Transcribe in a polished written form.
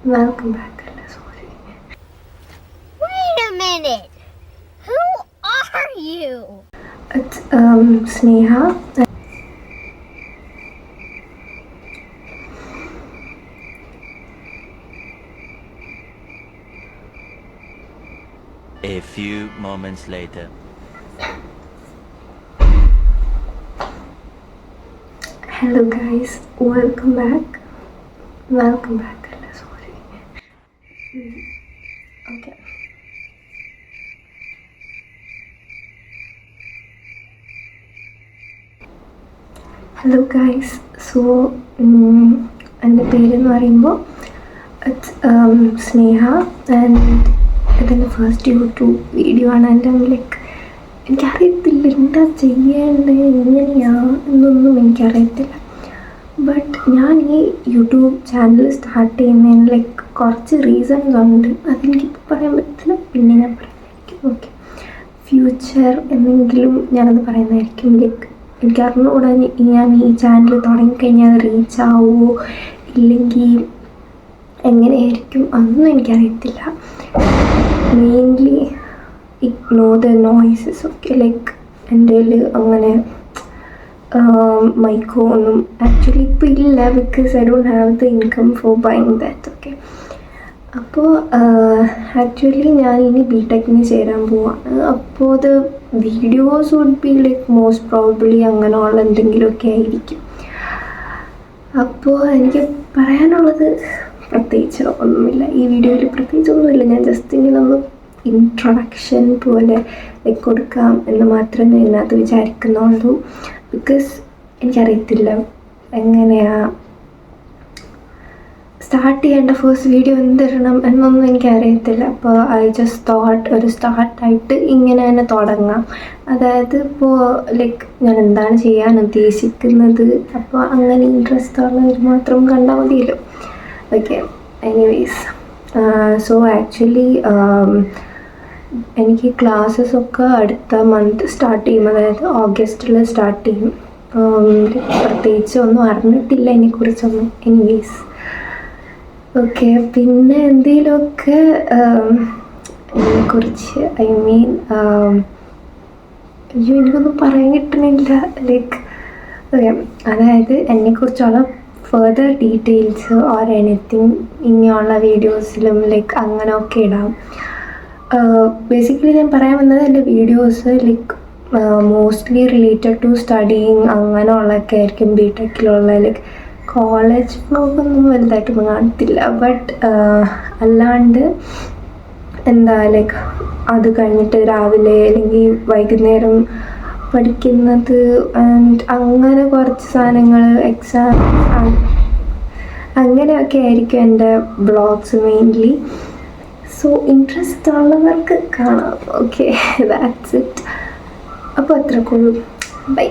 Welcome back. Sorry. Wait a minute. Who are you? It's Sneha. A few moments later. Hello guys, welcome back. Welcome back. Sorry. Okay. Hello guys, so എൻ്റെ പേരെന്ന് പറയുമ്പോൾ it's Sneha and ഇതെൻ്റെ first YouTube video ആണ്. എൻ്റെ like എനിക്കറിയത്തില്ല എന്താ ചെയ്യേണ്ടത് എങ്ങനെയാണ് എന്നൊന്നും എനിക്കറിയത്തില്ല. ബട്ട് ഞാൻ ഈ യൂട്യൂബ് ചാനൽ സ്റ്റാർട്ട് ചെയ്യുന്നതിന് ലൈക്ക് കുറച്ച് റീസൺസ് ഉണ്ട്. അതെനിക്കിപ്പോൾ പറയാൻ പറ്റില്ല, പിന്നെ ഞാൻ പറയുന്നതായിരിക്കും. ഓക്കെ, ഫ്യൂച്ചർ എന്തെങ്കിലും ഞാനത് പറയുന്നതായിരിക്കും. ലൈക്ക് എനിക്കറിഞ്ഞുകൂടാ ഞാൻ ഈ ചാനൽ തുടങ്ങിക്കഴിഞ്ഞാൽ അത് റീച്ച് ആവുമോ ഇല്ലെങ്കിൽ എങ്ങനെയായിരിക്കും അതൊന്നും എനിക്കറിയത്തില്ല. Mainly ignore the noises. Okay, like എൻ്റെ അങ്ങനെ മൈക്കോ ഒന്നും ആക്ച്വലി ഇപ്പോൾ ഇല്ല, because I don't have the income for buying that. Okay, അപ്പോൾ ആക്ച്വലി ഞാൻ ഇനി ബിടെക്കിന് ചേരാൻ പോവാണ്. അപ്പോൾ അത് videos would be like most probably അങ്ങനെയുള്ള എന്തെങ്കിലുമൊക്കെ ആയിരിക്കും. അപ്പോൾ എനിക്ക് പറയാനുള്ളത് പ്രത്യേകിച്ച് ഒന്നുമില്ല ഈ വീഡിയോയിൽ, പ്രത്യേകിച്ചൊന്നുമില്ല. ഞാൻ ജസ്റ്റ് ഇങ്ങനെ ഒന്ന് ഇൻട്രൊഡക്ഷൻ പോലെ കൊടുക്കാം എന്ന് മാത്രമേ ഇതിനകത്ത് വിചാരിക്കുന്നുള്ളൂ. ബിക്കോസ് എനിക്കറിയത്തില്ല എങ്ങനെയാണ് സ്റ്റാർട്ട് ചെയ്യേണ്ട, ഫസ്റ്റ് വീഡിയോ എന്തിടണം എന്നൊന്നും എനിക്കറിയത്തില്ല. അപ്പോൾ ഐ ജസ്റ്റ് തോട്ട് ഒരു സ്റ്റാർട്ടായിട്ട് ഇങ്ങനെ തന്നെ തുടങ്ങാം. അതായത് ഇപ്പോൾ ലൈക്ക് ഞാൻ എന്താണ് ചെയ്യാൻ ഉദ്ദേശിക്കുന്നത്, അപ്പോൾ അങ്ങനെ ഇൻട്രസ്റ്റ് ഉള്ളവർ മാത്രം കണ്ടാൽ മതിയല്ലോ. ഓക്കെ, എനിവേയ്സ്, സോ ആക്ച്വലി എനിക്ക് ക്ലാസ്സസൊക്കെ അടുത്ത മന്ത് സ്റ്റാർട്ട് ചെയ്യും, അതായത് ഓഗസ്റ്റിൽ സ്റ്റാർട്ട് ചെയ്യും. പ്രത്യേകിച്ച് ഒന്നും അറിഞ്ഞിട്ടില്ല ഇതിനെക്കുറിച്ചൊന്നും. എനിവേയ്സ്, ഓക്കെ, പിന്നെ എന്തെങ്കിലുമൊക്കെ ഇതിനെക്കുറിച്ച് ഐ മീൻ അയ്യോ എനിക്കൊന്നും പറയാൻ കിട്ടണില്ല. ലൈക്ക് അതായത് എന്നെക്കുറിച്ചുള്ള ഫർദർ ഡീറ്റെയിൽസ് ഓർ എനിത്തിങ് ഇനിയുള്ള വീഡിയോസിലും ലൈക്ക് അങ്ങനെയൊക്കെ ഇടാം. ബേസിക്കലി ഞാൻ പറയാൻ വന്നത് എൻ്റെ videos like mostly related to studying അങ്ങനെയുള്ളതൊക്കെ ആയിരിക്കും. ബിടെക്കിലുള്ള ലൈക്ക് കോളേജ് വ്ലോഗൊന്നും വലുതായിട്ടൊന്നും കാണത്തില്ല. ബട്ട് അല്ലാണ്ട് എന്താ ലൈക്ക് അത് കഴിഞ്ഞിട്ട് രാവിലെ അല്ലെങ്കിൽ വൈകുന്നേരം പഠിക്കുന്നത് ആൻഡ് അങ്ങനെ കുറച്ച് സാധനങ്ങൾ, എക്സാം അങ്ങനെയൊക്കെ ആയിരിക്കും എൻ്റെ ബ്ലോഗ്സ് മെയിൻലി. സോ ഇൻട്രസ്റ്റ് ഉള്ളവർക്ക് കാണാം. Okay, that's it. അപ്പോൾ അത്രക്കുള്ളൂ. ബൈ.